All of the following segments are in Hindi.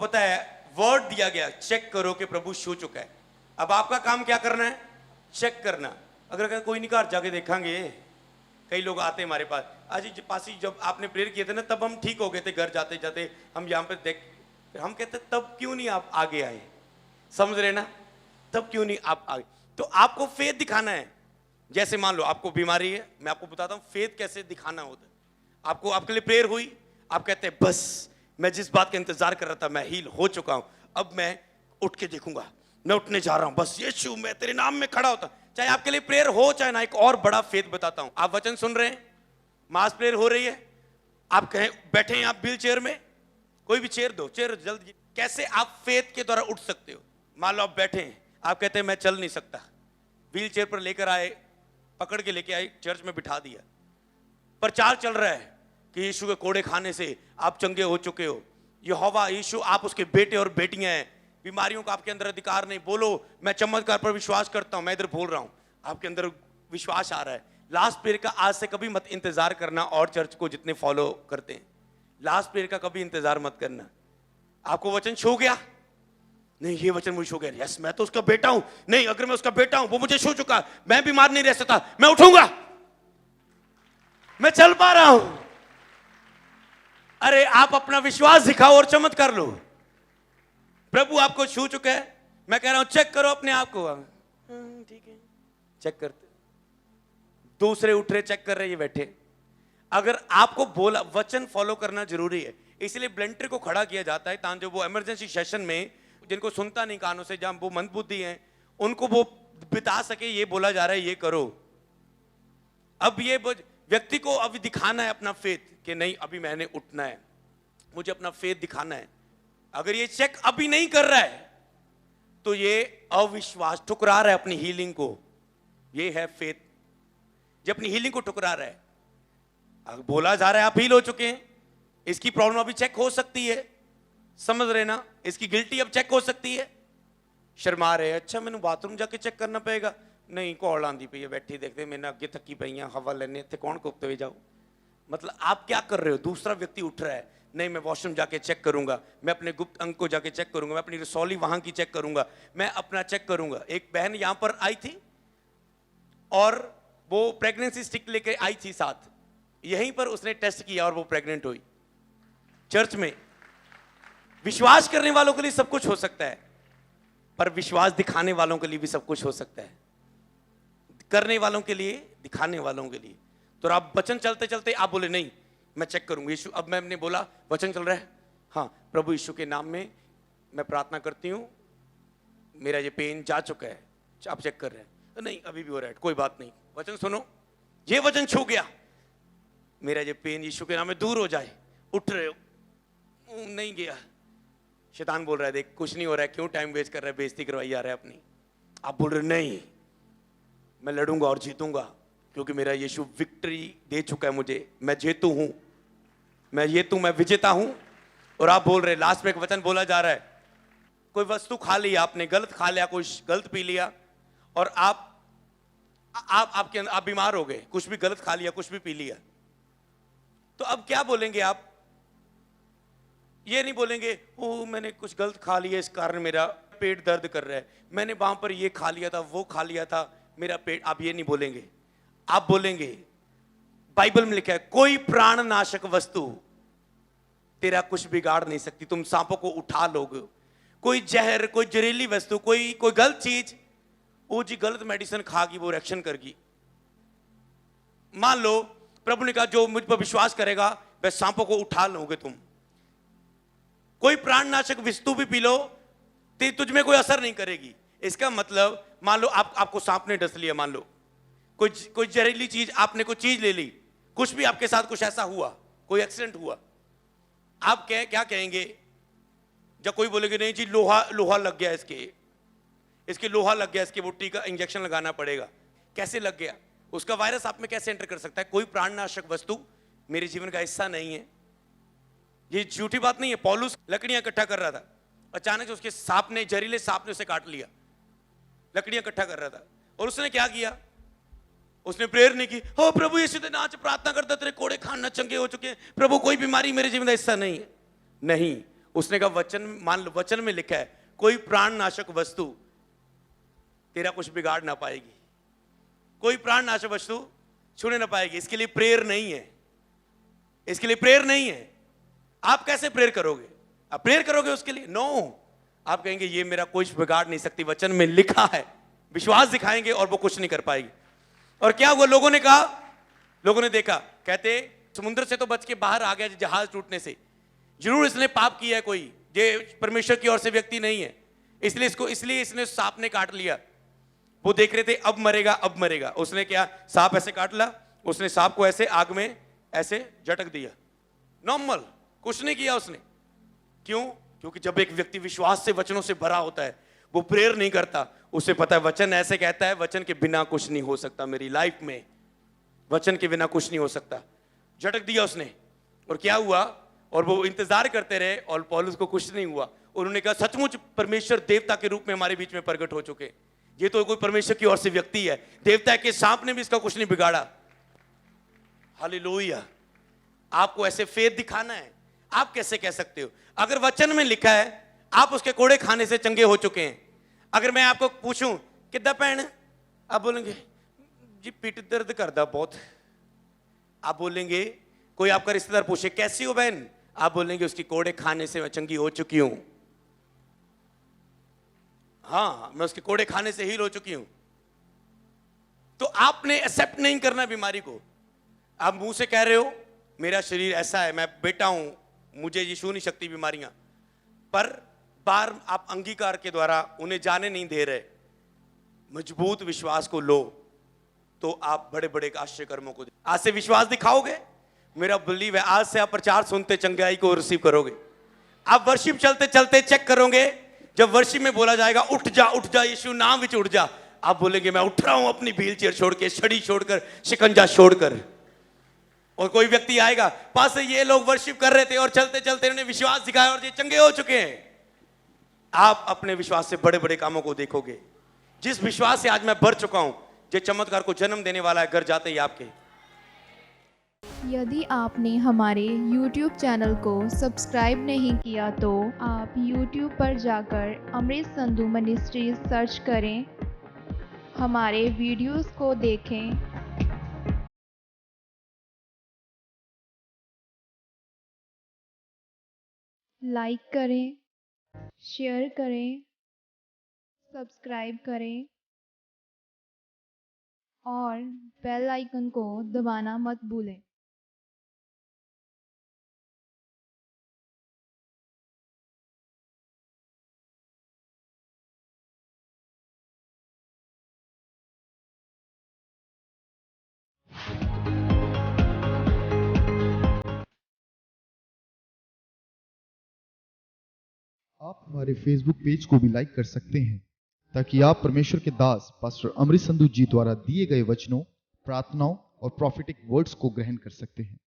पता है वर्ड दिया गया, चेक करो कि प्रभु छू चुका है। अब आपका काम क्या करना है? चेक करना। अगर कोई नहीं घर जाके देखेंगे, कई लोग आते हैं हमारे पास, आज पासी जब आपने प्रेयर किए थे ना तब हम ठीक हो गए थे, घर जाते जाते हम यहाँ पे देख, हम कहते तब क्यों नहीं आप आगे आए? समझ रहे ना? तब क्यों नहीं आप आगे? तो आपको फेथ दिखाना है। जैसे मान लो आपको बीमारी है, मैं आपको बताता हूँ फेथ कैसे दिखाना होता है। आपको, आपके लिए प्रेयर हुई, आप कहते हैं बस मैं जिस बात का इंतजार कर रहा था मैं हील हो चुका हूं, अब मैं उठ के देखूंगा, मैं उठने जा रहा हूं, बस यीशु मैं तेरे नाम में खड़ा होता। चाहे आपके लिए प्रेयर हो चाहे ना, एक और बड़ा फेथ बताता हूं। आप वचन सुन रहे हैं, मास प्रेयर हो रही है, आप कहें बैठे हैं आप व्हील चेयर में, कोई भी चेयर दो, चेयर जल्दी, कैसे आप फेथ के द्वारा उठ सकते हो? मान लो आप बैठे हैं, आप कहते हैं मैं चल नहीं सकता, व्हील चेयर पर लेकर आए, पकड़ के लेके आए, चर्च में बिठा दिया, प्रचार चल रहा है कि यीशु के कोड़े खाने से आप चंगे हो चुके हो, यहोवा यीशु आप उसके बेटे और बेटियां हैं, बीमारियों का आपके अंदर अधिकार नहीं। बोलो मैं चमत्कार पर विश्वास करता हूं, मैं इधर बोल रहा हूं, आपके अंदर विश्वास आ रहा है। लास्ट प्रेयर का आज से कभी मत इंतजार करना, और चर्च को जितने फॉलो करते हैं, लास्ट प्रेयर का कभी इंतजार मत करना। आपको वचन छू गया, नहीं ये वचन मुझे छू गया, यस मैं तो उसका बेटा हूं, नहीं अगर मैं उसका बेटा हूं वो मुझे छू चुका, मैं बीमार नहीं रह सकता, मैं उठूंगा, मैं चल पा रहा हूं। अरे आप अपना विश्वास दिखाओ और चमत्कार लो। प्रभु आपको छू चुका है, मैं कह रहा हूं चेक करो अपने आप को। ठीक है, चेक करते, दूसरे उठ रहे चेक कर रहे, ये बैठे। अगर आपको बोला, वचन फॉलो करना जरूरी है, इसलिए ब्लेंटर को खड़ा किया जाता है ताकि जो वो इमरजेंसी सेशन में जिनको सुनता नहीं कानों से, जहां वो मंदबुद्धि हैं उनको वो बिता सके, ये बोला जा रहा है ये करो। अब ये व्यक्ति को अभी दिखाना है अपना फेथ कि नहीं अभी मैंने उठना है, मुझे अपना फेथ दिखाना है। अगर ये चेक अभी नहीं कर रहा है तो ये अविश्वास, ठुकरा रहा है अपनी हीलिंग को। ये है फेथ, जो अपनी हीलिंग को ठुकरा रहा है। अगर बोला जा रहा है आप हील हो चुके हैं, इसकी प्रॉब्लम अभी चेक हो सकती है, समझ रहे ना? इसकी गिल्टी अब चेक हो सकती है। शर्मा रहे, अच्छा मैंने बाथरूम जाके चेक करना पड़ेगा, नहीं कॉल आंदी पई है, बैठी देखते मैंने अगे थकी पई हवा लेने, इतने कौन कुत्ते हुए जाओ। मतलब आप क्या कर रहे हो? दूसरा व्यक्ति उठ रहा है, नहीं मैं वॉशरूम जाके चेक करूंगा, मैं अपने गुप्त अंग को जाके चेक करूंगा, मैं अपनी रसौली वहां की चेक करूंगा, मैं अपना चेक करूंगा। एक बहन यहां पर आई थी और वो प्रेगनेंसी स्टिक लेके आई थी साथ, यहीं पर उसने टेस्ट किया और वो प्रेग्नेंट हुई। चर्च में विश्वास करने वालों के लिए सब कुछ हो सकता है, पर विश्वास दिखाने वालों के लिए भी सब कुछ हो सकता है। करने वालों के लिए, दिखाने वालों के लिए। तो आप वचन चलते चलते आप बोले नहीं मैं चेक करूंगा यीशु, अब मैंने बोला वचन चल रहा है, हाँ प्रभु यीशु के नाम में मैं प्रार्थना करती हूं, मेरा ये पेन जा चुका है, आप चेक कर रहे हैं, तो नहीं अभी भी हो रहा है, कोई बात नहीं, वचन सुनो, ये वचन छू गया, मेरा ये पेन यीशु के नाम में दूर हो जाए। उठ रहे हो, नहीं गया, शैतान बोल रहा है देख कुछ नहीं हो रहा है, क्यों टाइम वेस्ट कर रहा है, बेइज्जती करवाई जा रहा है अपनी। आप बोल रहे नहीं मैं लड़ूंगा और जीतूंगा, क्योंकि मेरा यीशु विक्ट्री दे चुका है मुझे, मैं जेतू हूं, मैं विजेता हूं। और आप बोल रहे, लास्ट में एक वचन बोला जा रहा है, कोई वस्तु खा ली आपने, गलत खा लिया, कुछ गलत पी लिया, और आप बीमार हो गए, कुछ भी गलत खा लिया, कुछ भी पी लिया, तो अब क्या बोलेंगे आप? ये नहीं बोलेंगे ओ मैंने कुछ गलत खा लिया इस कारण मेरा पेट दर्द कर रहा है, मैंने वहां पर ये खा लिया था, वो खा लिया था, मेरा पेट, आप ये नहीं बोलेंगे। आप बोलेंगे बाइबल में लिखा है कोई प्राणनाशक वस्तु तेरा कुछ बिगाड़ नहीं सकती, तुम सांपों को उठा लोगे, कोई जहर, कोई जहरीली वस्तु, कोई गलत चीज, वो जी गलत मेडिसिन खागी वो रिएक्शन करगी। मान लो प्रभु ने कहा जो मुझ पर विश्वास करेगा वह सांपों को उठा लोगे तुम। कोई प्राणनाशक वस्तु भी पी लो तुझ में कोई असर नहीं करेगी। इसका मतलब मान लो आपको सांप ने डस लिया, मान लो कोई जहरीली चीज, आपने कोई चीज ले ली, कुछ भी आपके साथ कुछ ऐसा हुआ, कोई एक्सीडेंट हुआ, आप क्या कहेंगे? जब कोई बोलेगे नहीं जी लोहा लग गया, इसके लोहा लग गया, इसके बुट्टी का इंजेक्शन लगाना पड़ेगा। कैसे लग गया? उसका वायरस आप में कैसे एंटर कर सकता है? कोई प्राणनाशक वस्तु मेरे जीवन का हिस्सा नहीं है। ये झूठी बात नहीं है। पौलुस लकड़ियां इकट्ठा कर रहा था, अचानक से उसके सांप ने, जहरीले सांप ने उसे काट लिया, लकड़ियां इकट्ठा कर रहा था, और उसने क्या किया? उसने प्रेयर नहीं की, हो प्रभु यीशु के नाम से प्रार्थना करता तेरे कोड़े खाना चंगे हो चुके हैं, प्रभु कोई बीमारी मेरे जीवन का हिस्सा नहीं है। नहीं, उसने कहा वचन, मान लो वचन में लिखा है कोई प्राणनाशक वस्तु तेरा कुछ बिगाड़ ना पाएगी, कोई प्राणनाशक वस्तु छूने ना पाएगी। इसके लिए प्रेयर नहीं है, इसके लिए प्रेयर नहीं है। आप कैसे प्रेयर करोगे? आप प्रेयर करोगे उसके लिए? नो। आप कहेंगे ये मेरा कुछ बिगाड़ नहीं सकती, वचन में लिखा है, विश्वास दिखाएंगे और वो कुछ नहीं कर पाएगी। और क्या हुआ? लोगों ने कहा, लोगों ने देखा, कहते समुद्र से तो बच के बाहर आ गया जहाज टूटने से, जरूर इसने पाप किया है, कोई ये परमेश्वर की ओर से व्यक्ति नहीं है, इसलिए इसने सांप ने काट लिया। वो देख रहे थे अब मरेगा, अब मरेगा। उसने क्या, सांप ऐसे काट ला, उसने सांप को ऐसे आग में ऐसे झटक दिया, नॉर्मल, कुछ नहीं किया उसने। क्यों? क्योंकि जब एक व्यक्ति विश्वास से, वचनों से भरा होता है, वो प्रेयर नहीं करता, उसे पता है वचन ऐसे कहता है, वचन के बिना कुछ नहीं हो सकता मेरी लाइफ में, वचन के बिना कुछ नहीं हो सकता। झटक दिया उसने, और क्या हुआ? और वो इंतजार करते रहे और पौलुस को कुछ नहीं हुआ। उन्होंने कहा सचमुच परमेश्वर देवता के रूप में हमारे बीच में प्रकट हो चुके, ये तो कोई परमेश्वर की ओर से व्यक्ति है, देवता के सांप ने भी इसका कुछ नहीं बिगाड़ा। हालेलुया। आपको ऐसे फेथ दिखाना है। आप कैसे कह सकते हो? अगर वचन में लिखा है आप उसके कोड़े खाने से चंगे हो चुके हैं। अगर मैं आपको पूछूं कितना पैन, आप बोलेंगे जी पीठ दर्द करदा बहुत। आप बोलेंगे, कोई आपका रिश्तेदार पूछे कैसी हो बहन, आप बोलेंगे उसकी कोड़े खाने से मैं चंगी हो चुकी हूं। हाँ, मैं उसके कोड़े खाने से हील हो चुकी हूं। तो आपने एक्सेप्ट नहीं करना बीमारी को। आप मुंह से कह रहे हो मेरा शरीर ऐसा है, मैं बेटा हूं, मुझे ये छू नहीं सकती बीमारियां, पर बार आप अंगीकार के द्वारा उन्हें जाने नहीं दे रहे। मजबूत विश्वास को लो तो आप बड़े बड़े आश्चर्य कर्मों को आज से विश्वास दिखाओगे। मेरा बिलीव है आज से आप प्रचार सुनते चंगाई को रिसीव करोगे। आप वर्शिप चलते चलते चेक करोगे, जब वर्शिप में बोला जाएगा उठ जा यीशु नाम विच उठ जा, आप बोलेंगे मैं उठ रहा हूं अपनी व्हील चेयर छोड़ के, छड़ी छोड़कर, शिकंजा छोड़कर। और कोई व्यक्ति आएगा, पास ये लोग वर्शिप कर रहे थे और चलते चलते उन्हें विश्वास दिखाया और ये चंगे हो चुके हैं। आप अपने विश्वास से बड़े बड़े कामों को देखोगे। जिस विश्वास से आज मैं भर चुका हूं, ये चमत्कार को जन्म देने वाला है घर जाते ही आपके। यदि आपने हमारे YouTube चैनल को सब्सक्राइब नहीं किया तो आप YouTube पर जाकर अमृत संधू मिनिस्ट्रीज सर्च करें, हमारे वीडियोस को देखें, लाइक करें, शेयर करें, सब्सक्राइब करें और बेल आइकन को दबाना मत भूलें। आप हमारे फेसबुक पेज को भी लाइक कर सकते हैं ताकि आप परमेश्वर के दास पास्टर अमृत संधू जी द्वारा दिए गए वचनों, प्रार्थनाओं और प्रॉफिटिक वर्ड्स को ग्रहण कर सकते हैं।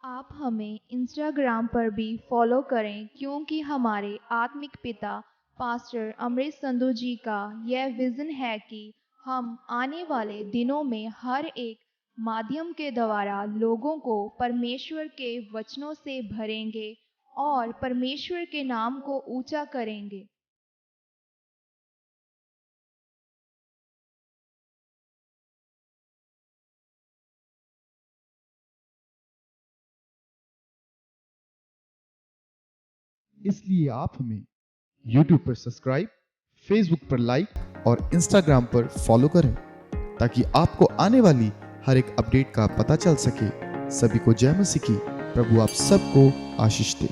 आप हमें इंस्टाग्राम पर भी फॉलो करें, क्योंकि हमारे आत्मिक पिता पास्टर अमृत संधू जी का यह विज़न है कि हम आने वाले दिनों में हर एक माध्यम के द्वारा लोगों को परमेश्वर के वचनों से भरेंगे और परमेश्वर के नाम को ऊंचा करेंगे। इसलिए आप हमें YouTube पर सब्सक्राइब, Facebook पर लाइक और Instagram पर फॉलो करें ताकि आपको आने वाली हर एक अपडेट का पता चल सके। सभी को जय मसीह की। प्रभु आप सबको आशीष दे।